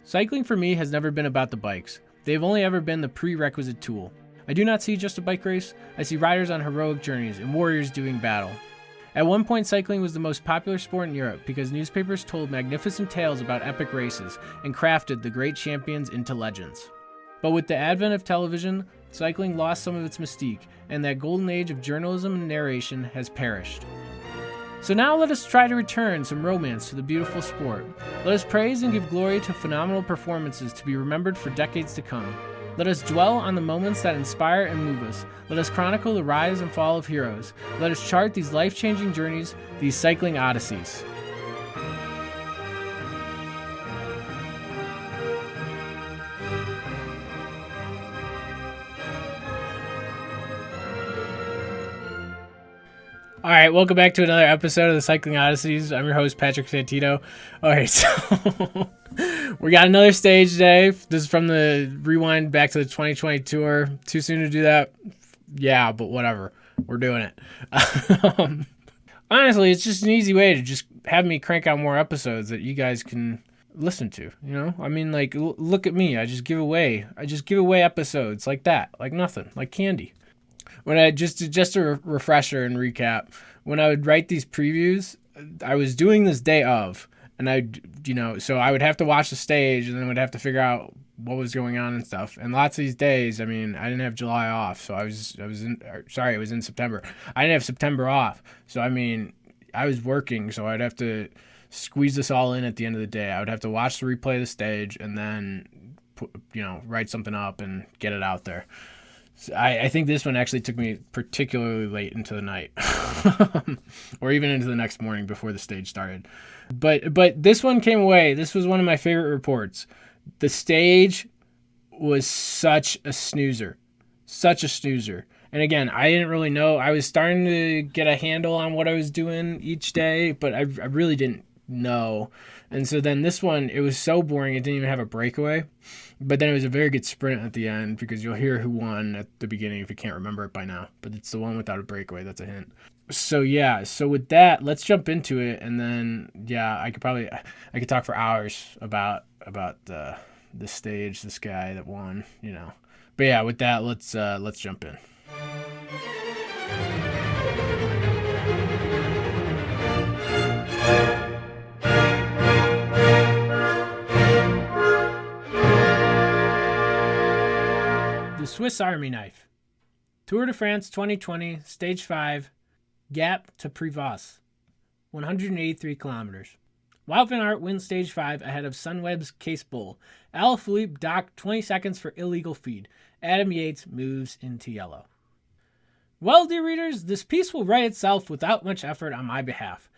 Cycling for me has never been about the bikes. They've only ever been the prerequisite tool. I do not see just a bike race, I see riders on heroic journeys and warriors doing battle. At one point, cycling was the most popular sport in Europe because newspapers told magnificent tales about epic races and crafted the great champions into legends. But with the advent of television, cycling lost some of its mystique, and that golden age of journalism and narration has perished. So now let us try to return some romance to the beautiful sport. Let us praise and give glory to phenomenal performances to be remembered for decades to come. Let us dwell on the moments that inspire and move us. Let us chronicle the rise and fall of heroes. Let us chart these life-changing journeys, these cycling odysseys. All right, welcome back to another episode of the Cycling Odysseys. I'm your host, Patrick Santino. All right, so we got another stage today. This is from the rewind back to the 2020 tour. Too soon to do that? Yeah, but whatever. We're doing it. Honestly, it's just an easy way to just have me crank out more episodes that you guys can listen to, you know? I mean, like, look at me. I just give away episodes like that, like nothing, like candy. When I just a refresher and recap, when I would write these previews, I was doing this day of, and so I would have to watch the stage and then would have to figure out what was going on and stuff. And lots of these days, I mean, I didn't have July off, so it was in September. I didn't have September off, so I mean, I was working, so I'd have to squeeze this all in at the end of the day. I would have to watch the replay of the stage and then, write something up and get it out there. I think this one actually took me particularly late into the night or even into the next morning before the stage started. But this one came away. This was one of my favorite reports. The stage was such a snoozer. And again, I didn't really know. I was starting to get a handle on what I was doing each day, but I really didn't know. And so then this one, it was so boring, it didn't even have a breakaway. But then it was a very good sprint at the end because you'll hear who won at the beginning if you can't remember it by now. But it's the one without a breakaway. That's a hint. So with that, let's jump into it. And then, I could talk for hours about the stage, this guy that won, But yeah, with that, let's jump in. The Swiss Army Knife. Tour de France 2020, Stage 5, Gap to Privas, 183 kilometers. Wout van Aert wins Stage 5 ahead of Sunweb's Case Bull. Alaphilippe docked 20 seconds for illegal feed. Adam Yates moves into yellow. Well, dear readers, this piece will write itself without much effort on my behalf.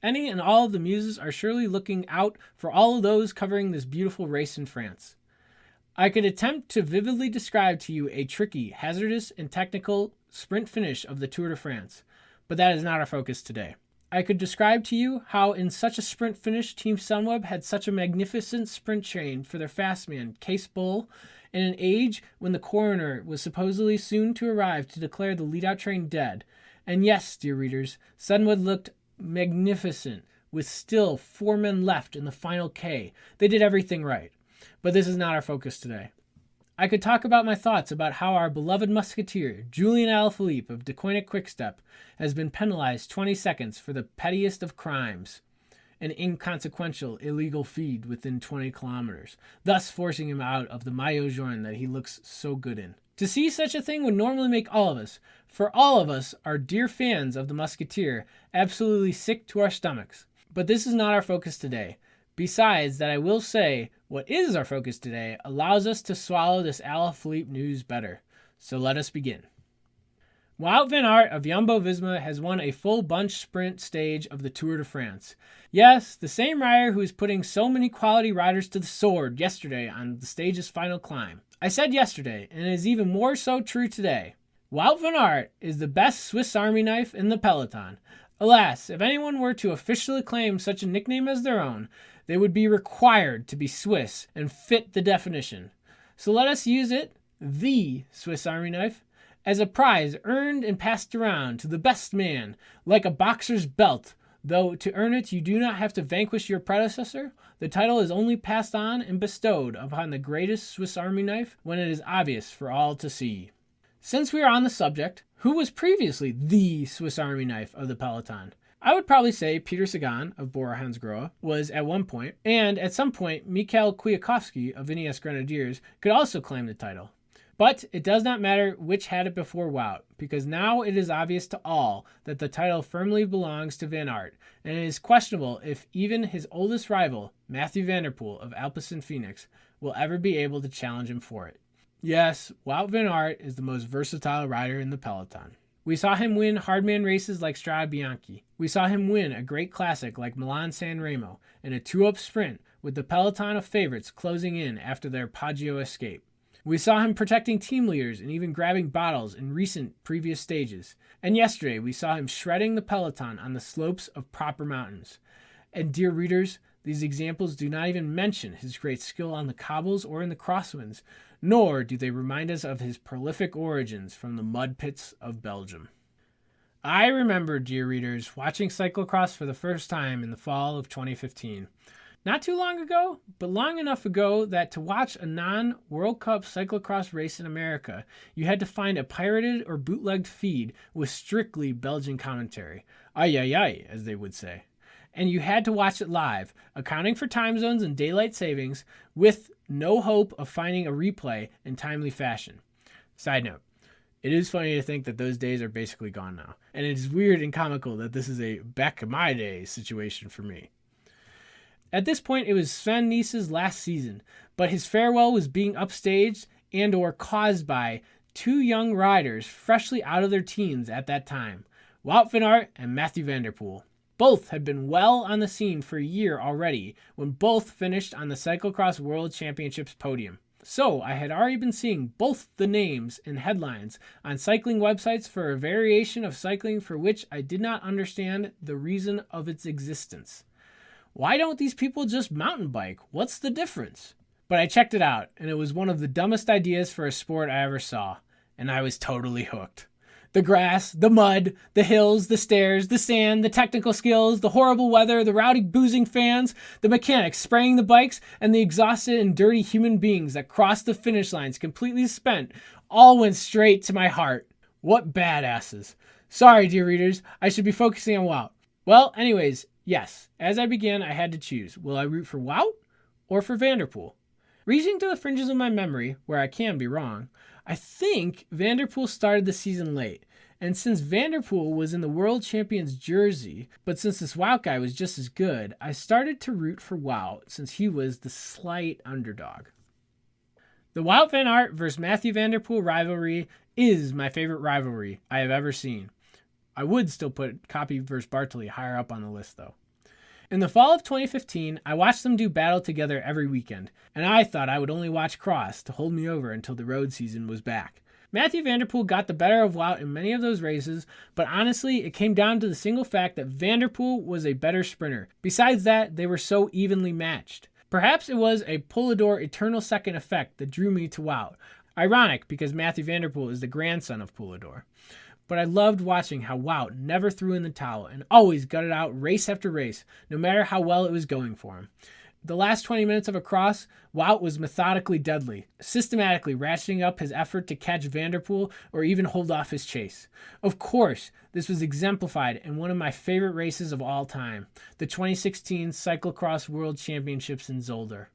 Any and all of the muses are surely looking out for all of those covering this beautiful race in France. I could attempt to vividly describe to you a tricky, hazardous, and technical sprint finish of the Tour de France, but that is not our focus today. I could describe to you how in such a sprint finish Team Sunweb had such a magnificent sprint train for their fast man, Case Bull, in an age when the coroner was supposedly soon to arrive to declare the lead-out train dead. And yes, dear readers, Sunweb looked magnificent, with still 4 men left in the final K. They did everything right. But this is not our focus today. I could talk about my thoughts about how our beloved musketeer, Julian Alaphilippe of Deceuninck Quickstep, has been penalized 20 seconds for the pettiest of crimes, an inconsequential illegal feed within 20 kilometers, thus forcing him out of the maillot jaune that he looks so good in. To see such a thing would normally make all of us, for all of us are dear fans of the musketeer, absolutely sick to our stomachs. But this is not our focus today. Besides that, I will say, what is our focus today allows us to swallow this Alaphilippe news better. So let us begin. Wout van Aert of Jumbo-Visma has won a full bunch sprint stage of the Tour de France. Yes, the same rider who is putting so many quality riders to the sword yesterday on the stage's final climb. I said yesterday, and it is even more so true today. Wout van Aert is the best Swiss Army knife in the peloton. Alas, if anyone were to officially claim such a nickname as their own, they would be required to be Swiss and fit the definition. So let us use it, the Swiss Army knife, as a prize earned and passed around to the best man, like a boxer's belt, Though to earn it you do not have to vanquish your predecessor, the title is only passed on and bestowed upon the greatest Swiss Army knife when it is obvious for all to see. Since we are on the subject, who was previously the Swiss Army knife of the peloton? I would probably say Peter Sagan of Bora Hansgrohe was at one point, and at some point Mikhail Kwiatkowski of Ineos Grenadiers could also claim the title. But it does not matter which had it before Wout, because now it is obvious to all that the title firmly belongs to Van Aert, and it is questionable if even his oldest rival, Mathieu van der Poel of Alpecin-Phoenix, will ever be able to challenge him for it. Yes, Wout van Aert is the most versatile rider in the peloton. We saw him win hardman races like Strade Bianche. We saw him win a great classic like Milan-San Remo and a two-up sprint with the peloton of favorites closing in after their Poggio escape. We saw him protecting team leaders and even grabbing bottles in recent previous stages. And yesterday we saw him shredding the peloton on the slopes of proper mountains. And dear readers, these examples do not even mention his great skill on the cobbles or in the crosswinds, nor do they remind us of his prolific origins from the mud pits of Belgium. I remember, dear readers, watching cyclocross for the first time in the fall of 2015. Not too long ago, but long enough ago that to watch a non-World Cup cyclocross race in America, you had to find a pirated or bootlegged feed with strictly Belgian commentary. Ay ay ay, as they would say. And you had to watch it live, accounting for time zones and daylight savings, with no hope of finding a replay in timely fashion. Side note, it is funny to think that those days are basically gone now. And it is weird and comical that this is a back in my day situation for me. At this point, it was Sven Nyss's last season, but his farewell was being upstaged and or caused by two young riders freshly out of their teens at that time, Wout van Aert and Mathieu van der Poel. Both had been well on the scene for a year already when both finished on the Cyclocross World Championships podium. So I had already been seeing both the names and headlines on cycling websites for a variation of cycling for which I did not understand the reason of its existence. Why don't these people just mountain bike? What's the difference? But I checked it out, and it was one of the dumbest ideas for a sport I ever saw, and I was totally hooked. The grass, the mud, the hills, the stairs, the sand, the technical skills, the horrible weather, the rowdy boozing fans, the mechanics spraying the bikes, and the exhausted and dirty human beings that crossed the finish lines completely spent all went straight to my heart. What badasses. Sorry, dear readers, I should be focusing on Wout. Well, anyways, yes, as I began, I had to choose. Will I root for Wout or for Van der Poel? Reaching to the fringes of my memory, where I can be wrong, I think Van der Poel started the season late. And since Van der Poel was in the World Champions jersey, but since this Wout guy was just as good, I started to root for Wout since he was the slight underdog. The Wout van Aert versus Mathieu van der Poel rivalry is my favorite rivalry I have ever seen. I would still put Coppi versus Bartoli higher up on the list, though. In the fall of 2015, I watched them do battle together every weekend, and I thought I would only watch cross to hold me over until the road season was back. Mathieu van der Poel got the better of Wout in many of those races, but honestly, it came down to the single fact that van der Poel was a better sprinter. Besides that, they were so evenly matched. Perhaps it was a Polidor eternal second effect that drew me to Wout. Ironic, because Mathieu van der Poel is the grandson of Polidor. But I loved watching how Wout never threw in the towel and always gutted out race after race, no matter how well it was going for him. The last 20 minutes of a cross, Wout was methodically deadly, systematically ratcheting up his effort to catch Van der Poel or even hold off his chase. Of course, this was exemplified in one of my favorite races of all time, the 2016 Cyclocross World Championships in Zolder.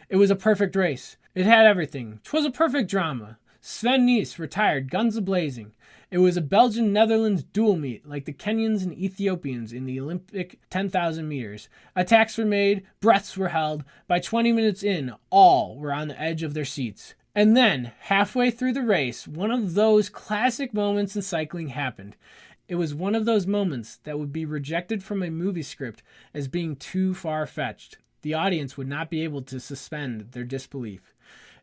It was a perfect race. It had everything. 'Twas a perfect drama. Sven Nys retired guns a-blazing. It was a Belgian-Netherlands dual meet like the Kenyans and Ethiopians in the Olympic 10,000 meters. Attacks were made, breaths were held. By 20 minutes in, all were on the edge of their seats. And then, halfway through the race, one of those classic moments in cycling happened. It was one of those moments that would be rejected from a movie script as being too far-fetched. The audience would not be able to suspend their disbelief.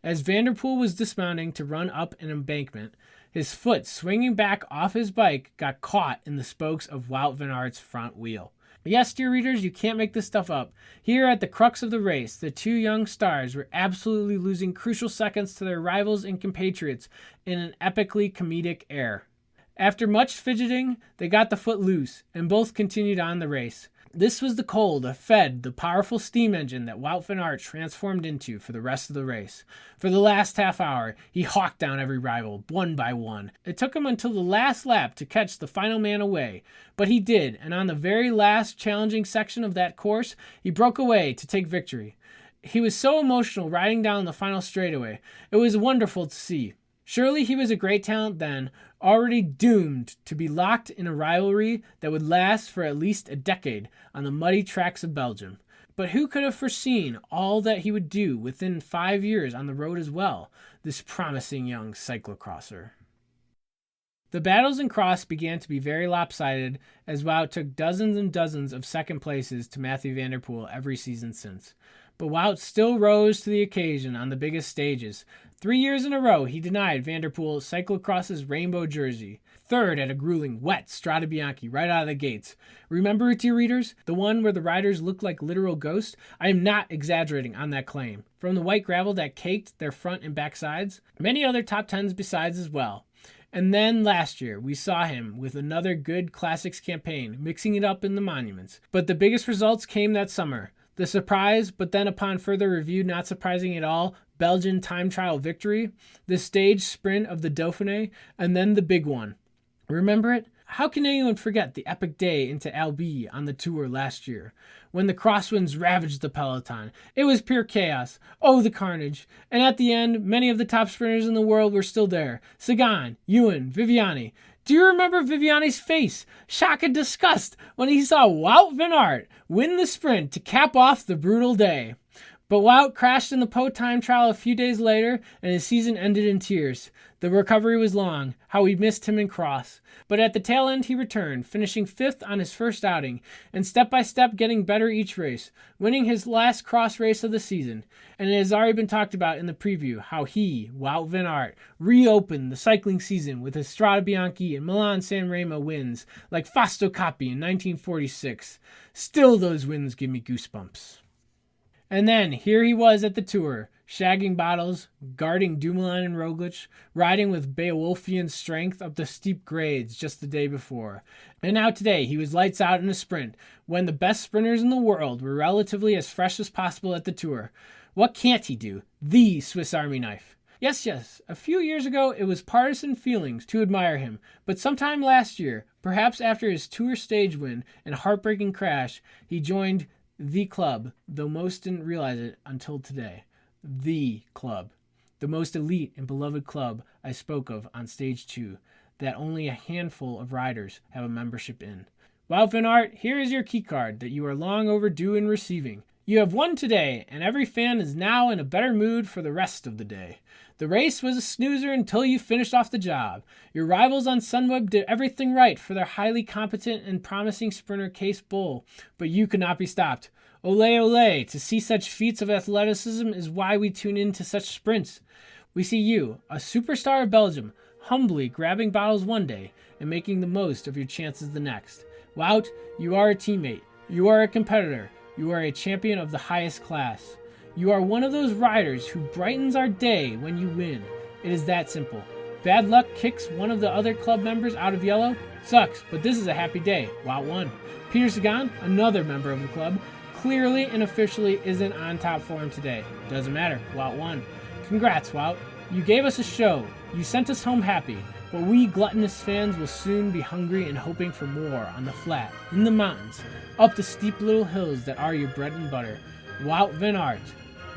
As Van der Poel was dismounting to run up an embankment, his foot swinging back off his bike got caught in the spokes of Wout van Aert's front wheel. Yes, dear readers, you can't make this stuff up. Here at the crux of the race, the two young stars were absolutely losing crucial seconds to their rivals and compatriots in an epically comedic air. After much fidgeting, they got the foot loose, and both continued on the race. This was the coal that fed the powerful steam engine that Wout van Aert transformed into for the rest of the race. For the last half hour, he hawked down every rival, one by one. It took him until the last lap to catch the final man away, but he did, and on the very last challenging section of that course, he broke away to take victory. He was so emotional riding down the final straightaway. It was wonderful to see. Surely he was a great talent then, already doomed to be locked in a rivalry that would last for at least a decade on the muddy tracks of Belgium. But who could have foreseen all that he would do within 5 years on the road as well, this promising young cyclocrosser? The battles in cross began to be very lopsided as Wout took dozens and dozens of second places to Mathieu van der Poel every season since. But Wout still rose to the occasion on the biggest stages. 3 years in a row, he denied Van der Poel cyclocross's rainbow jersey. Third at a grueling, wet Strade Bianche right out of the gates. Remember it, dear readers? The one where the riders looked like literal ghosts? I am not exaggerating on that claim. From the white gravel that caked their front and back sides. Many other top tens besides as well. And then last year, we saw him with another good classics campaign, mixing it up in the monuments. But the biggest results came that summer. The surprise, but then upon further review, not surprising at all, Belgian time trial victory, the stage sprint of the Dauphiné, and then the big one. Remember it? How can anyone forget the epic day into Albi on the Tour last year, when the crosswinds ravaged the peloton? It was pure chaos. Oh, the carnage. And at the end, many of the top sprinters in the world were still there. Sagan, Ewan, Viviani. Do you remember Viviani's face? Shock and disgust when he saw Wout van Aert win the sprint to cap off the brutal day. But Wout crashed in the Po time trial a few days later, and his season ended in tears. The recovery was long, how we missed him in cross. But at the tail end he returned, finishing 5th on his first outing, and step by step getting better each race, winning his last cross race of the season. And it has already been talked about in the preview, how he, Wout van Aert, reopened the cycling season with his Strade Bianche and Milan-San Remo wins, like Fausto Coppi in 1946. Still those wins give me goosebumps. And then here he was at the Tour, shagging bottles, guarding Dumoulin and Roglic, riding with Beowulfian strength up the steep grades just the day before. And now today he was lights out in a sprint, when the best sprinters in the world were relatively as fresh as possible at the Tour. What can't he do? The Swiss Army knife. Yes, a few years ago it was partisan feelings to admire him, but sometime last year, perhaps after his Tour stage win and heartbreaking crash, he joined the club, though most didn't realize it until today. The club. The most elite and beloved club I spoke of on stage 2, that only a handful of riders have a membership in. Wout van Aert, here is your keycard that you are long overdue in receiving. You have won today, and every fan is now in a better mood for the rest of the day. The race was a snoozer until you finished off the job. Your rivals on Sunweb did everything right for their highly competent and promising sprinter Case Bull, but you could not be stopped. Ole ole, to see such feats of athleticism is why we tune in to such sprints. We see you, a superstar of Belgium, humbly grabbing bottles one day and making the most of your chances the next. Wout, you are a teammate. You are a competitor. You are a champion of the highest class. You are one of those riders who brightens our day when you win. It is that simple. Bad luck kicks one of the other club members out of yellow? Sucks, but this is a happy day. Wout won. Peter Sagan, another member of the club, clearly and officially isn't on top form today. Doesn't matter. Wout won. Congrats, Wout. You gave us a show. You sent us home happy. But we gluttonous fans will soon be hungry and hoping for more on the flat, in the mountains, up the steep little hills that are your bread and butter. Wout van Aert,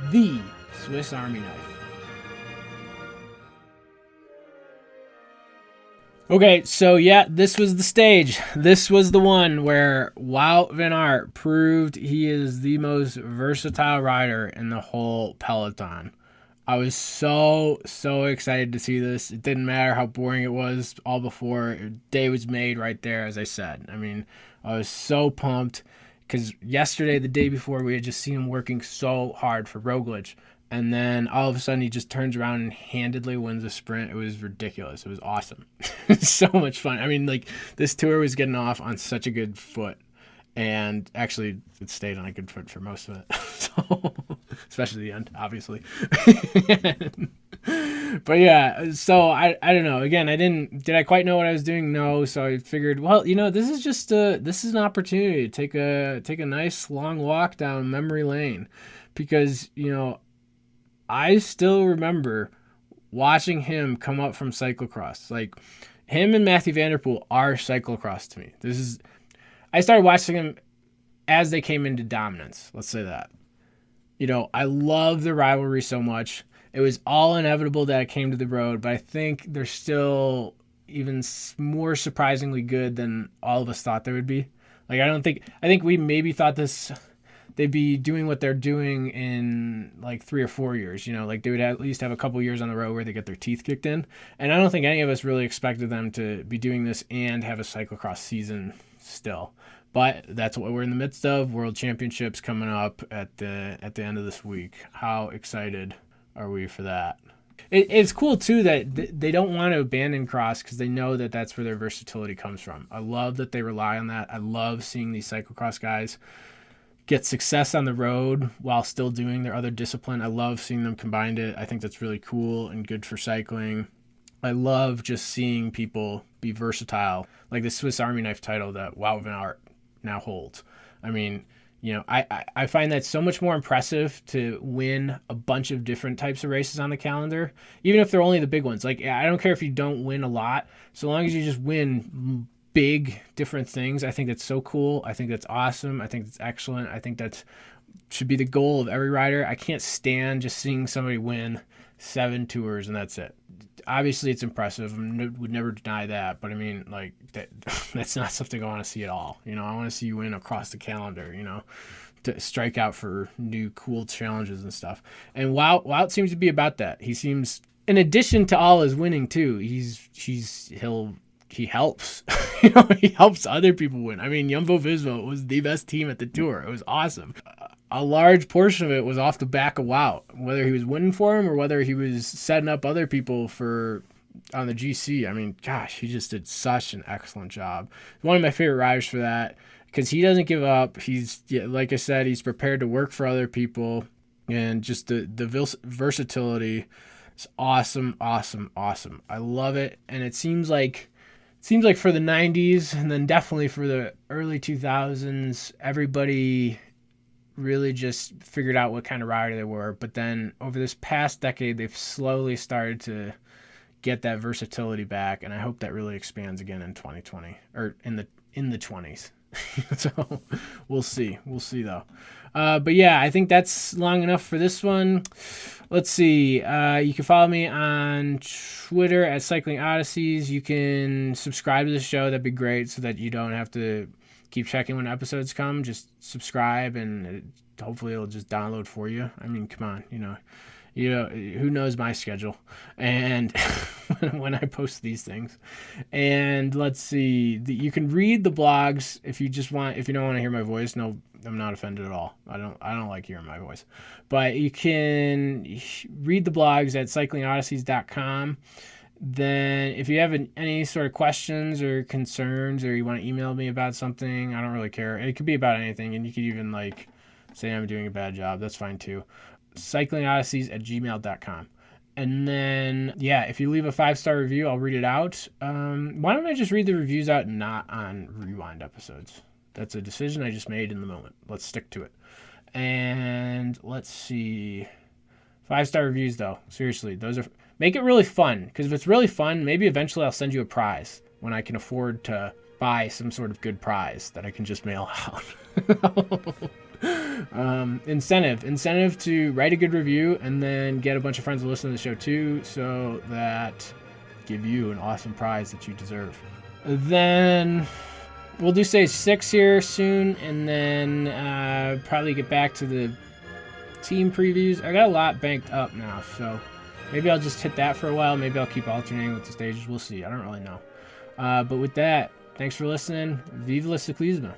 the Swiss Army knife. Okay, so yeah, this was the stage. This was the one where Wout van Aert proved he is the most versatile rider in the whole peloton. I was so excited to see this. It didn't matter how boring it was all before. Day was made right there, as I said. I mean, I was so pumped because yesterday, the day before, we had just seen him working so hard for Roglic. And then all of a sudden, he just turns around and handedly wins a sprint. It was ridiculous. It was awesome. It was so much fun. I mean, like, this Tour was getting off on such a good foot. And actually, it stayed on a good foot for most of it. So, especially the end, obviously. But yeah, so I don't know. Again, did I quite know what I was doing? No. So I figured, well, this is this is an opportunity to take a nice long walk down memory lane, because I still remember watching him come up from cyclocross. Like, him and Matthew Vanderpool are cyclocross to me. I started watching him as they came into dominance. Let's say that. I love the rivalry so much. It was all inevitable that it came to the road, but I think they're still even more surprisingly good than all of us thought they would be. Like, I think we maybe thought they'd be doing what they're doing in like 3 or 4 years. Like, they would at least have a couple years on the road where they get their teeth kicked in. And I don't think any of us really expected them to be doing this and have a cyclocross season still. But that's what we're in the midst of. World Championships coming up at the end of this week. How excited are we for that? It's cool too that they don't want to abandon cross, because they know that that's where their versatility comes from. I love that they rely on that. I love seeing these cyclocross guys get success on the road while still doing their other discipline. I love seeing them combine it. I think that's really cool and good for cycling. I love just seeing people be versatile, like the Swiss Army Knife title that Wout van Aert now holds. I mean, I find that so much more impressive to win a bunch of different types of races on the calendar, even if they're only the big ones. Like, I don't care if you don't win a lot, so long as you just win big different things. I think that's so cool. I think that's awesome. I think that's excellent. I think that should be the goal of every rider. I can't stand just seeing somebody win 7 tours and that's it. Obviously, it's impressive. I would never deny that. But I mean, like, that's not something I want to see at all. I want to see you win across the calendar, to strike out for new cool challenges and stuff. And Wout seems to be about that. He seems, in addition to all his winning too, he helps. He helps other people win. I mean, Jumbo-Visma was the best team at the tour. It was awesome. A large portion of it was off the back of Wout, whether he was winning for him or whether he was setting up other people on the GC. I mean, gosh, he just did such an excellent job. One of my favorite riders for that, because he doesn't give up. Like I said, he's prepared to work for other people, and just the versatility is awesome, awesome, awesome. I love it, and it seems like for the 90s and then definitely for the early 2000s, everybody really just figured out what kind of rider they were. But then over this past decade, they've slowly started to get that versatility back, and I hope that really expands again in 2020 or in the 20s. So we'll see though. But yeah, I think that's long enough for this one. Let's see. You can follow me on Twitter at Cycling Odysseys. You can subscribe to the show. That'd be great, so that you don't have to keep checking when episodes come. Just subscribe, and hopefully it'll just download for you. I mean, come on, who knows my schedule and when I post these things. And let's see, you can read the blogs if you don't want to hear my voice. No, I'm not offended at all. I don't like hearing my voice, but you can read the blogs at cyclingodysseys.com. Then if you have any sort of questions or concerns, or you want to email me about something, I don't really care. It could be about anything, and you could even say I'm doing a bad job. That's fine too. cyclingodysseys@gmail.com. And then, yeah, if you leave a 5-star review, I'll read it out. Why don't I just read the reviews out and not on Rewind episodes? That's a decision I just made in the moment. Let's stick to it. And let's see. 5-star reviews, though. Seriously, make it really fun. Because if it's really fun, maybe eventually I'll send you a prize when I can afford to buy some sort of good prize that I can just mail out. Incentive to write a good review and then get a bunch of friends to listen to the show too, so that give you an awesome prize that you deserve. Then we'll do stage 6 here soon, and then probably get back to the team previews. I got a lot banked up now, so maybe I'll just hit that for a while. Maybe I'll keep alternating with the stages. We'll see. I don't really know. But with that, thanks for listening. Vive le cyclisme.